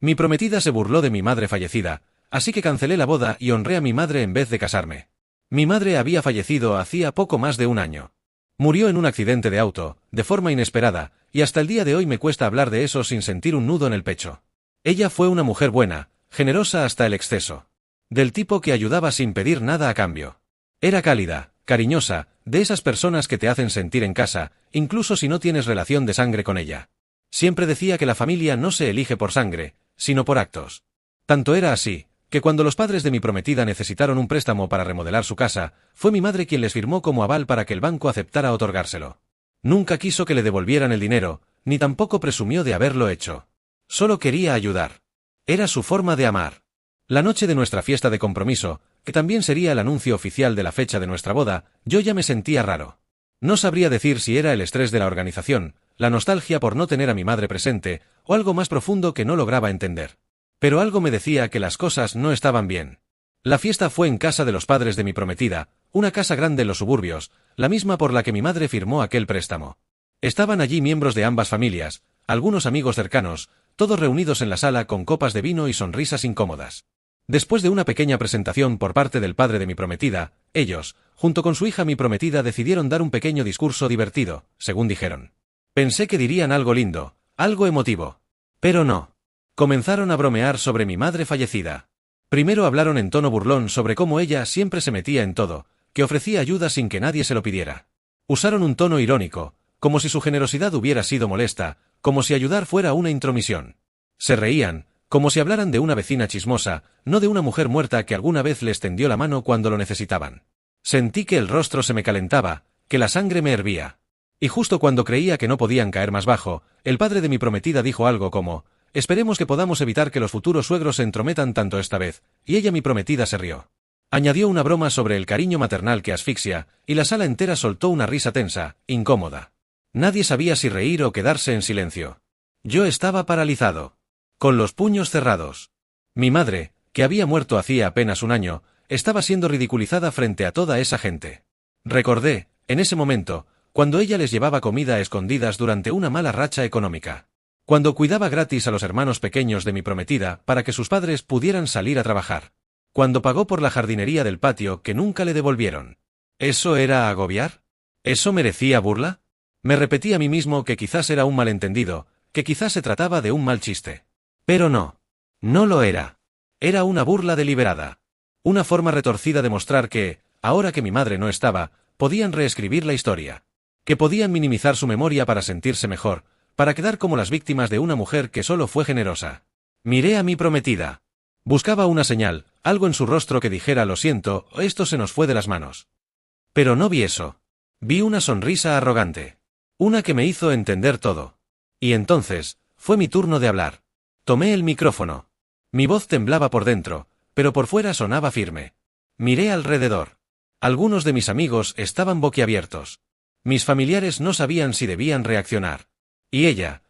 Mi prometida se burló de mi madre fallecida, así que cancelé la boda y honré a mi madre en vez de casarme. Mi madre había fallecido hacía poco más de un año. Murió en un accidente de auto, de forma inesperada, y hasta el día de hoy me cuesta hablar de eso sin sentir un nudo en el pecho. Ella fue una mujer buena, generosa hasta el exceso. Del tipo que ayudaba sin pedir nada a cambio. Era cálida, cariñosa, de esas personas que te hacen sentir en casa, incluso si no tienes relación de sangre con ella. Siempre decía que la familia no se elige por sangre, sino por actos. Tanto era así, que cuando los padres de mi prometida necesitaron un préstamo para remodelar su casa, fue mi madre quien les firmó como aval para que el banco aceptara otorgárselo. Nunca quiso que le devolvieran el dinero, ni tampoco presumió de haberlo hecho. Solo quería ayudar. Era su forma de amar. La noche de nuestra fiesta de compromiso, que también sería el anuncio oficial de la fecha de nuestra boda, yo ya me sentía raro. No sabría decir si era el estrés de la organización, la nostalgia por no tener a mi madre presente, o algo más profundo que no lograba entender. Pero algo me decía que las cosas no estaban bien. La fiesta fue en casa de los padres de mi prometida, una casa grande en los suburbios, la misma por la que mi madre firmó aquel préstamo. Estaban allí miembros de ambas familias, algunos amigos cercanos, todos reunidos en la sala con copas de vino y sonrisas incómodas. Después de una pequeña presentación por parte del padre de mi prometida, ellos, junto con su hija mi prometida, decidieron dar un pequeño discurso divertido, según dijeron. Pensé que dirían algo lindo, algo emotivo. Pero no. Comenzaron a bromear sobre mi madre fallecida. Primero hablaron en tono burlón sobre cómo ella siempre se metía en todo, que ofrecía ayuda sin que nadie se lo pidiera. Usaron un tono irónico, como si su generosidad hubiera sido molesta, como si ayudar fuera una intromisión. Se reían, como si hablaran de una vecina chismosa, no de una mujer muerta que alguna vez les tendió la mano cuando lo necesitaban. Sentí que el rostro se me calentaba, que la sangre me hervía. Y justo cuando creía que no podían caer más bajo, el padre de mi prometida dijo algo como: «Esperemos que podamos evitar que los futuros suegros se entrometan tanto esta vez», y ella mi prometida se rió. Añadió una broma sobre el cariño maternal que asfixia, y la sala entera soltó una risa tensa, incómoda. Nadie sabía si reír o quedarse en silencio. Yo estaba paralizado, con los puños cerrados. Mi madre, que había muerto hacía apenas un año, estaba siendo ridiculizada frente a toda esa gente. Recordé, en ese momento, cuando ella les llevaba comida a escondidas durante una mala racha económica. Cuando cuidaba gratis a los hermanos pequeños de mi prometida para que sus padres pudieran salir a trabajar. Cuando pagó por la jardinería del patio que nunca le devolvieron. ¿Eso era agobiar? ¿Eso merecía burla? Me repetí a mí mismo que quizás era un malentendido, que quizás se trataba de un mal chiste. Pero no. No lo era. Era una burla deliberada. Una forma retorcida de mostrar que, ahora que mi madre no estaba, podían reescribir la historia. Que podían minimizar su memoria para sentirse mejor, para quedar como las víctimas de una mujer que solo fue generosa. Miré a mi prometida. Buscaba una señal, algo en su rostro que dijera «lo siento, esto se nos fue de las manos». Pero no vi eso. Vi una sonrisa arrogante. Una que me hizo entender todo. Y entonces, fue mi turno de hablar. Tomé el micrófono. Mi voz temblaba por dentro, pero por fuera sonaba firme. Miré alrededor. Algunos de mis amigos estaban boquiabiertos. Mis familiares no sabían si debían reaccionar. Y ella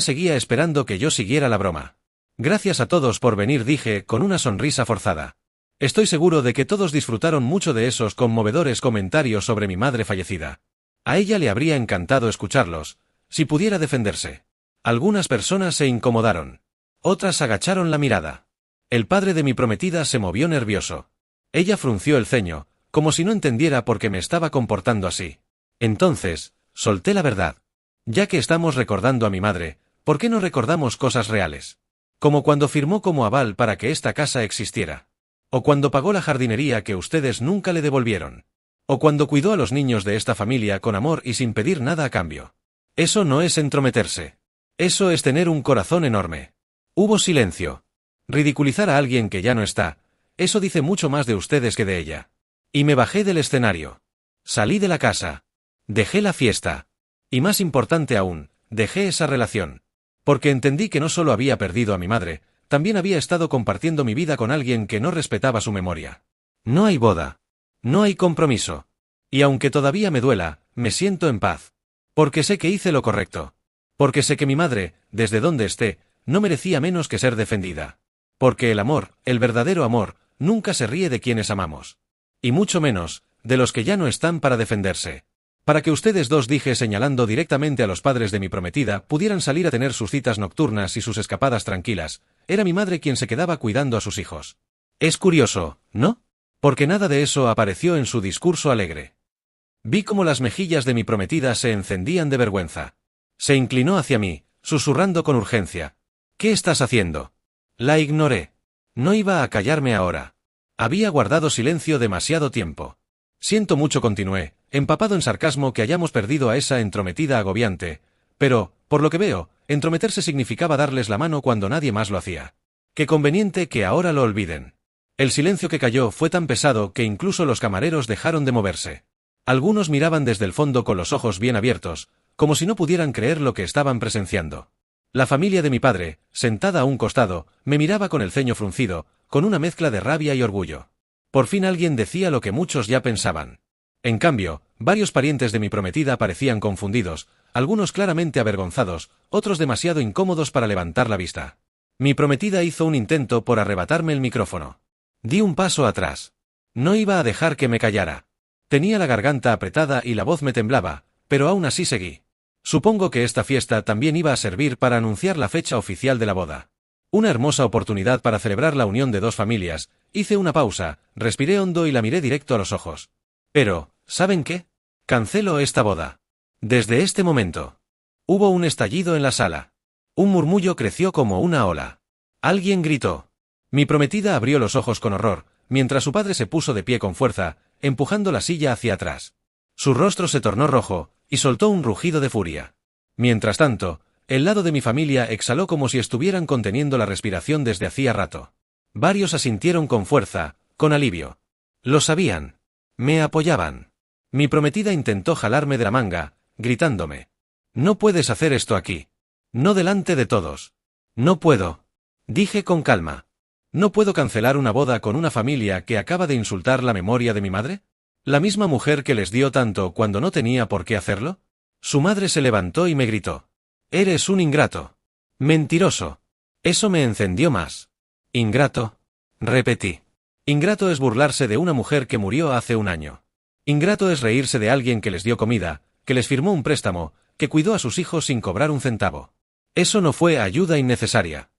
seguía esperando que yo siguiera la broma. Gracias a todos por venir, dije, con una sonrisa forzada. Estoy seguro de que todos disfrutaron mucho de esos conmovedores comentarios sobre mi madre fallecida. A ella le habría encantado escucharlos, si pudiera defenderse. Algunas personas se incomodaron. Otras agacharon la mirada. El padre de mi prometida se movió nervioso. Ella frunció el ceño, como si no entendiera por qué me estaba comportando así. Entonces, solté la verdad. Ya que estamos recordando a mi madre, ¿por qué no recordamos cosas reales? Como cuando firmó como aval para que esta casa existiera. O cuando pagó la jardinería que ustedes nunca le devolvieron. O cuando cuidó a los niños de esta familia con amor y sin pedir nada a cambio. Eso no es entrometerse. Eso es tener un corazón enorme. Hubo silencio. Ridiculizar a alguien que ya no está, eso dice mucho más de ustedes que de ella. Y me bajé del escenario. Salí de la casa. Dejé la fiesta. Y más importante aún, dejé esa relación. Porque entendí que no solo había perdido a mi madre, también había estado compartiendo mi vida con alguien que no respetaba su memoria. No hay boda. No hay compromiso. Y aunque todavía me duela, me siento en paz. Porque sé que hice lo correcto. Porque sé que mi madre, desde donde esté, no merecía menos que ser defendida. Porque el amor, el verdadero amor, nunca se ríe de quienes amamos. Y mucho menos, de los que ya no están para defenderse. Para que ustedes dos, dije señalando directamente a los padres de mi prometida, pudieran salir a tener sus citas nocturnas y sus escapadas tranquilas, era mi madre quien se quedaba cuidando a sus hijos. Es curioso, ¿no? Porque nada de eso apareció en su discurso alegre. Vi cómo las mejillas de mi prometida se encendían de vergüenza. Se inclinó hacia mí, susurrando con urgencia. ¿Qué estás haciendo? La ignoré. No iba a callarme ahora. Había guardado silencio demasiado tiempo. Siento mucho, continué, empapado en sarcasmo, que hayamos perdido a esa entrometida agobiante, pero, por lo que veo, entrometerse significaba darles la mano cuando nadie más lo hacía. Qué conveniente que ahora lo olviden. El silencio que cayó fue tan pesado que incluso los camareros dejaron de moverse. Algunos miraban desde el fondo con los ojos bien abiertos, como si no pudieran creer lo que estaban presenciando. La familia de mi padre, sentada a un costado, me miraba con el ceño fruncido, con una mezcla de rabia y orgullo. Por fin alguien decía lo que muchos ya pensaban. En cambio, varios parientes de mi prometida parecían confundidos, algunos claramente avergonzados, otros demasiado incómodos para levantar la vista. Mi prometida hizo un intento por arrebatarme el micrófono. Di un paso atrás. No iba a dejar que me callara. Tenía la garganta apretada y la voz me temblaba, pero aún así seguí. Supongo que esta fiesta también iba a servir para anunciar la fecha oficial de la boda. Una hermosa oportunidad para celebrar la unión de dos familias. Hice una pausa, respiré hondo y la miré directo a los ojos. Pero, ¿saben qué? Cancelo esta boda. Desde este momento. Hubo un estallido en la sala. Un murmullo creció como una ola. Alguien gritó. Mi prometida abrió los ojos con horror, mientras su padre se puso de pie con fuerza, empujando la silla hacia atrás. Su rostro se tornó rojo, y soltó un rugido de furia. Mientras tanto, el lado de mi familia exhaló como si estuvieran conteniendo la respiración desde hacía rato. Varios asintieron con fuerza, con alivio. Lo sabían. Me apoyaban. Mi prometida intentó jalarme de la manga, gritándome. No puedes hacer esto aquí. No delante de todos. No puedo. Dije con calma. ¿No puedo cancelar una boda con una familia que acaba de insultar la memoria de mi madre? ¿La misma mujer que les dio tanto cuando no tenía por qué hacerlo? Su madre se levantó y me gritó. Eres un ingrato. Mentiroso. Eso me encendió más. Ingrato. Repetí. Ingrato es burlarse de una mujer que murió hace un año. Ingrato es reírse de alguien que les dio comida, que les firmó un préstamo, que cuidó a sus hijos sin cobrar un centavo. Eso no fue ayuda innecesaria.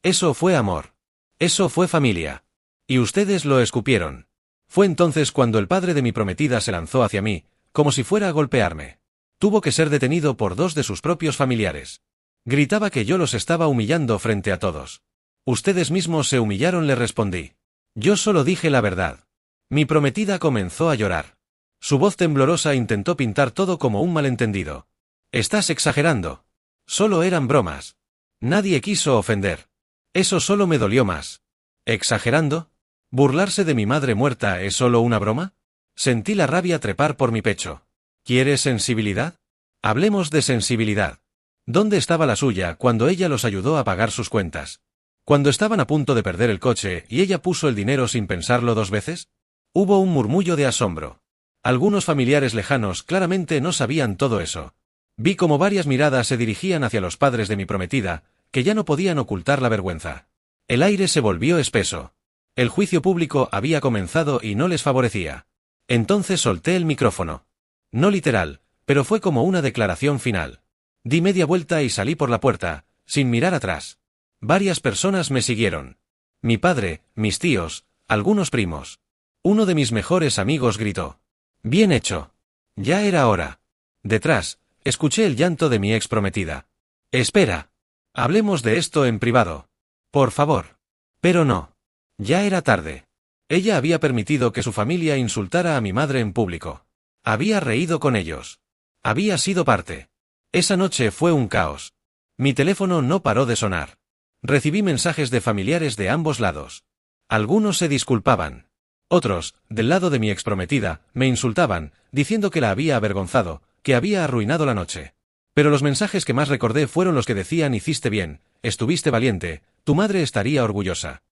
Eso fue amor. Eso fue familia. Y ustedes lo escupieron. Fue entonces cuando el padre de mi prometida se lanzó hacia mí, como si fuera a golpearme. Tuvo que ser detenido por dos de sus propios familiares. Gritaba que yo los estaba humillando frente a todos. Ustedes mismos se humillaron, le respondí. Yo solo dije la verdad. Mi prometida comenzó a llorar. Su voz temblorosa intentó pintar todo como un malentendido. Estás exagerando. Solo eran bromas. Nadie quiso ofender. Eso solo me dolió más. ¿Exagerando? ¿Burlarse de mi madre muerta es solo una broma? Sentí la rabia trepar por mi pecho. ¿Quieres sensibilidad? Hablemos de sensibilidad. ¿Dónde estaba la suya cuando ella los ayudó a pagar sus cuentas? ¿Cuando estaban a punto de perder el coche y ella puso el dinero sin pensarlo dos veces? Hubo un murmullo de asombro. Algunos familiares lejanos claramente no sabían todo eso. Vi como varias miradas se dirigían hacia los padres de mi prometida, que ya no podían ocultar la vergüenza. El aire se volvió espeso. El juicio público había comenzado y no les favorecía. Entonces solté el micrófono. No literal, pero fue como una declaración final. Di media vuelta y salí por la puerta, sin mirar atrás. Varias personas me siguieron. Mi padre, mis tíos, algunos primos. Uno de mis mejores amigos gritó. Bien hecho. Ya era hora. Detrás, escuché el llanto de mi ex prometida. Espera. Hablemos de esto en privado. Por favor. Pero no. Ya era tarde. Ella había permitido que su familia insultara a mi madre en público. Había reído con ellos. Había sido parte. Esa noche fue un caos. Mi teléfono no paró de sonar. Recibí mensajes de familiares de ambos lados. Algunos se disculpaban. Otros, del lado de mi exprometida, me insultaban, diciendo que la había avergonzado, que había arruinado la noche. Pero los mensajes que más recordé fueron los que decían: hiciste bien, estuviste valiente, tu madre estaría orgullosa.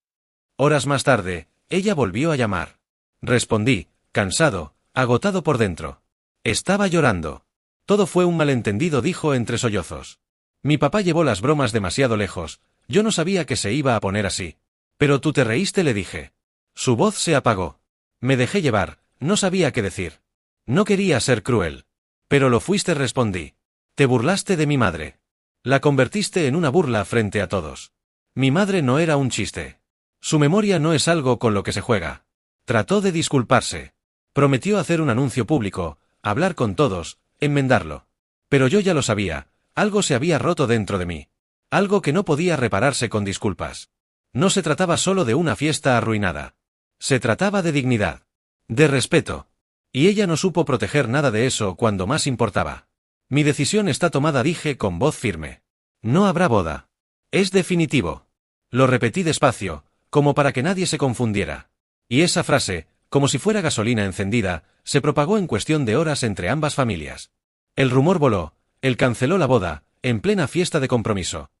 Horas más tarde, ella volvió a llamar. Respondí, cansado, agotado por dentro. Estaba llorando. Todo fue un malentendido, dijo entre sollozos. Mi papá llevó las bromas demasiado lejos, yo no sabía que se iba a poner así. Pero tú te reíste, le dije. Su voz se apagó. Me dejé llevar, no sabía qué decir. No quería ser cruel. Pero lo fuiste, respondí. Te burlaste de mi madre. La convertiste en una burla frente a todos. Mi madre no era un chiste. Su memoria no es algo con lo que se juega. Trató de disculparse. Prometió hacer un anuncio público, hablar con todos, enmendarlo. Pero yo ya lo sabía, algo se había roto dentro de mí. Algo que no podía repararse con disculpas. No se trataba solo de una fiesta arruinada. Se trataba de dignidad. De respeto. Y ella no supo proteger nada de eso cuando más importaba. Mi decisión está tomada, dije con voz firme. No habrá boda. Es definitivo. Lo repetí despacio, como para que nadie se confundiera. Y esa frase, como si fuera gasolina encendida, se propagó en cuestión de horas entre ambas familias. El rumor voló, él canceló la boda, en plena fiesta de compromiso.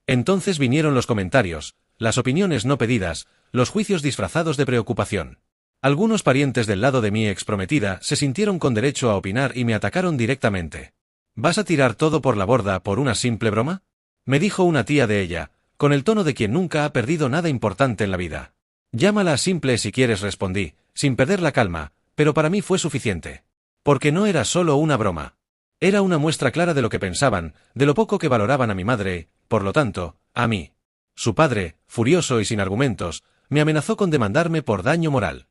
Entonces vinieron los comentarios, las opiniones no pedidas, los juicios disfrazados de preocupación. Algunos parientes del lado de mi exprometida se sintieron con derecho a opinar y me atacaron directamente. ¿Vas a tirar todo por la borda por una simple broma? Me dijo una tía de ella, con el tono de quien nunca ha perdido nada importante en la vida. Llámala simple si quieres, respondí, sin perder la calma, pero para mí fue suficiente. Porque no era solo una broma. Era una muestra clara de lo que pensaban, de lo poco que valoraban a mi madre, por lo tanto, a mí. Su padre, furioso y sin argumentos, me amenazó con demandarme por daño moral.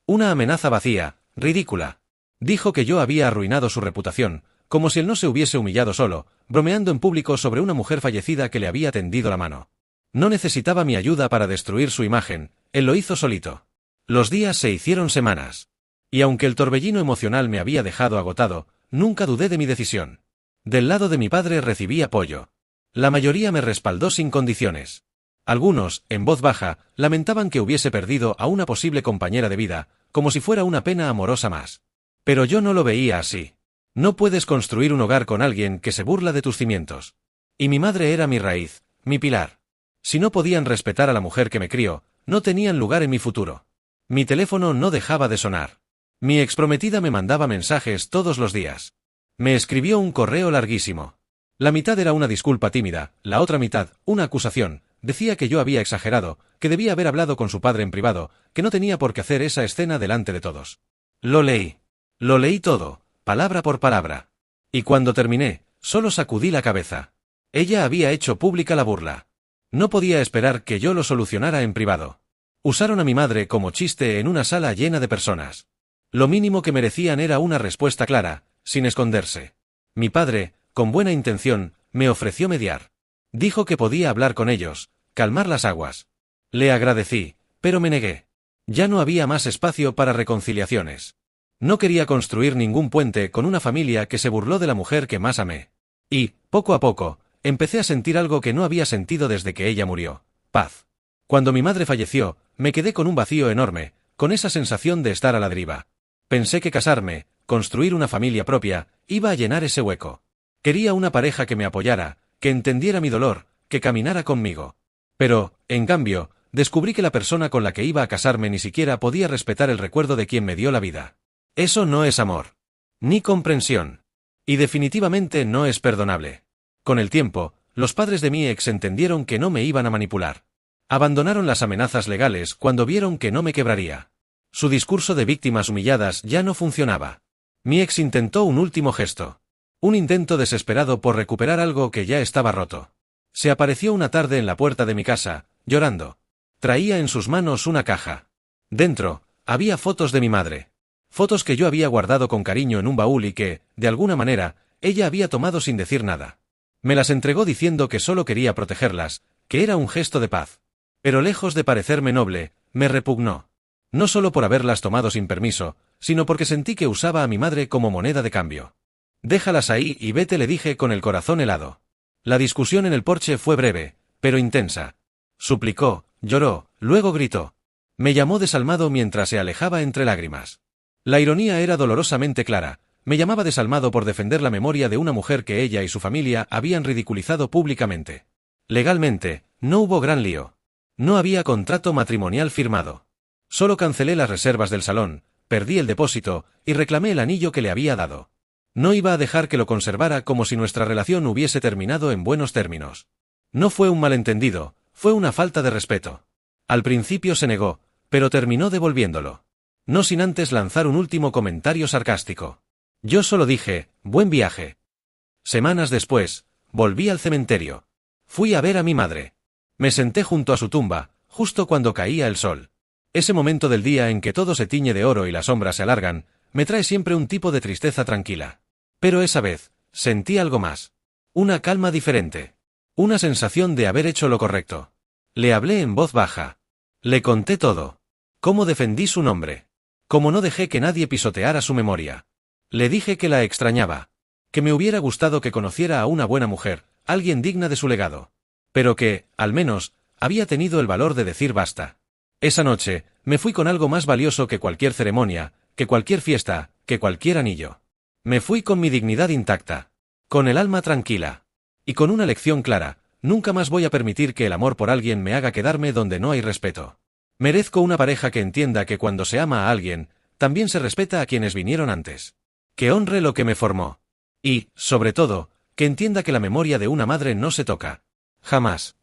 Una amenaza vacía, ridícula. Dijo que yo había arruinado su reputación, como si él no se hubiese humillado solo, bromeando en público sobre una mujer fallecida que le había tendido la mano. No necesitaba mi ayuda para destruir su imagen, él lo hizo solito. Los días se hicieron semanas. Y aunque el torbellino emocional me había dejado agotado, nunca dudé de mi decisión. Del lado de mi padre recibí apoyo. La mayoría me respaldó sin condiciones. Algunos, en voz baja, lamentaban que hubiese perdido a una posible compañera de vida, como si fuera una pena amorosa más. Pero yo no lo veía así. No puedes construir un hogar con alguien que se burla de tus cimientos. Y mi madre era mi raíz, mi pilar. Si no podían respetar a la mujer que me crió, no tenían lugar en mi futuro. Mi teléfono no dejaba de sonar. Mi exprometida me mandaba mensajes todos los días. Me escribió un correo larguísimo. La mitad era una disculpa tímida, la otra mitad, una acusación. Decía que yo había exagerado, que debía haber hablado con su padre en privado, que no tenía por qué hacer esa escena delante de todos. Lo leí. Lo leí todo, palabra por palabra. Y cuando terminé, solo sacudí la cabeza. Ella había hecho pública la burla. No podía esperar que yo lo solucionara en privado. Usaron a mi madre como chiste en una sala llena de personas. Lo mínimo que merecían era una respuesta clara, sin esconderse. Mi padre, con buena intención, me ofreció mediar. Dijo que podía hablar con ellos, calmar las aguas. Le agradecí, pero me negué. Ya no había más espacio para reconciliaciones. No quería construir ningún puente con una familia que se burló de la mujer que más amé. Y, poco a poco, empecé a sentir algo que no había sentido desde que ella murió: paz. Cuando mi madre falleció, me quedé con un vacío enorme, con esa sensación de estar a la deriva. Pensé que casarme, construir una familia propia, iba a llenar ese hueco. Quería una pareja que me apoyara, que entendiera mi dolor, que caminara conmigo. Pero, en cambio, descubrí que la persona con la que iba a casarme ni siquiera podía respetar el recuerdo de quien me dio la vida. Eso no es amor. Ni comprensión. Y definitivamente no es perdonable. Con el tiempo, los padres de mi ex entendieron que no me iban a manipular. Abandonaron las amenazas legales cuando vieron que no me quebraría. Su discurso de víctimas humilladas ya no funcionaba. Mi ex intentó un último gesto. Un intento desesperado por recuperar algo que ya estaba roto. Se apareció una tarde en la puerta de mi casa, llorando. Traía en sus manos una caja. Dentro, había fotos de mi madre. Fotos que yo había guardado con cariño en un baúl y que, de alguna manera, ella había tomado sin decir nada. Me las entregó diciendo que solo quería protegerlas, que era un gesto de paz. Pero lejos de parecerme noble, me repugnó. No solo por haberlas tomado sin permiso, sino porque sentí que usaba a mi madre como moneda de cambio. Déjalas ahí y vete, le dije con el corazón helado. La discusión en el porche fue breve, pero intensa. Suplicó, lloró, luego gritó. Me llamó desalmado mientras se alejaba entre lágrimas. La ironía era dolorosamente clara. Me llamaba desalmado por defender la memoria de una mujer que ella y su familia habían ridiculizado públicamente. Legalmente, no hubo gran lío. No había contrato matrimonial firmado. Solo cancelé las reservas del salón, perdí el depósito y reclamé el anillo que le había dado. No iba a dejar que lo conservara como si nuestra relación hubiese terminado en buenos términos. No fue un malentendido, fue una falta de respeto. Al principio se negó, pero terminó devolviéndolo. No sin antes lanzar un último comentario sarcástico. Yo solo dije, buen viaje. Semanas después, volví al cementerio. Fui a ver a mi madre. Me senté junto a su tumba, justo cuando caía el sol. Ese momento del día en que todo se tiñe de oro y las sombras se alargan, me trae siempre un tipo de tristeza tranquila. Pero esa vez, sentí algo más. Una calma diferente. Una sensación de haber hecho lo correcto. Le hablé en voz baja. Le conté todo. Cómo defendí su nombre. Cómo no dejé que nadie pisoteara su memoria. Le dije que la extrañaba. Que me hubiera gustado que conociera a una buena mujer, alguien digna de su legado. Pero que, al menos, había tenido el valor de decir basta. Esa noche, me fui con algo más valioso que cualquier ceremonia, que cualquier fiesta, que cualquier anillo. Me fui con mi dignidad intacta. Con el alma tranquila. Y con una lección clara: nunca más voy a permitir que el amor por alguien me haga quedarme donde no hay respeto. Merezco una pareja que entienda que cuando se ama a alguien, también se respeta a quienes vinieron antes. Que honre lo que me formó. Y, sobre todo, que entienda que la memoria de una madre no se toca. Jamás.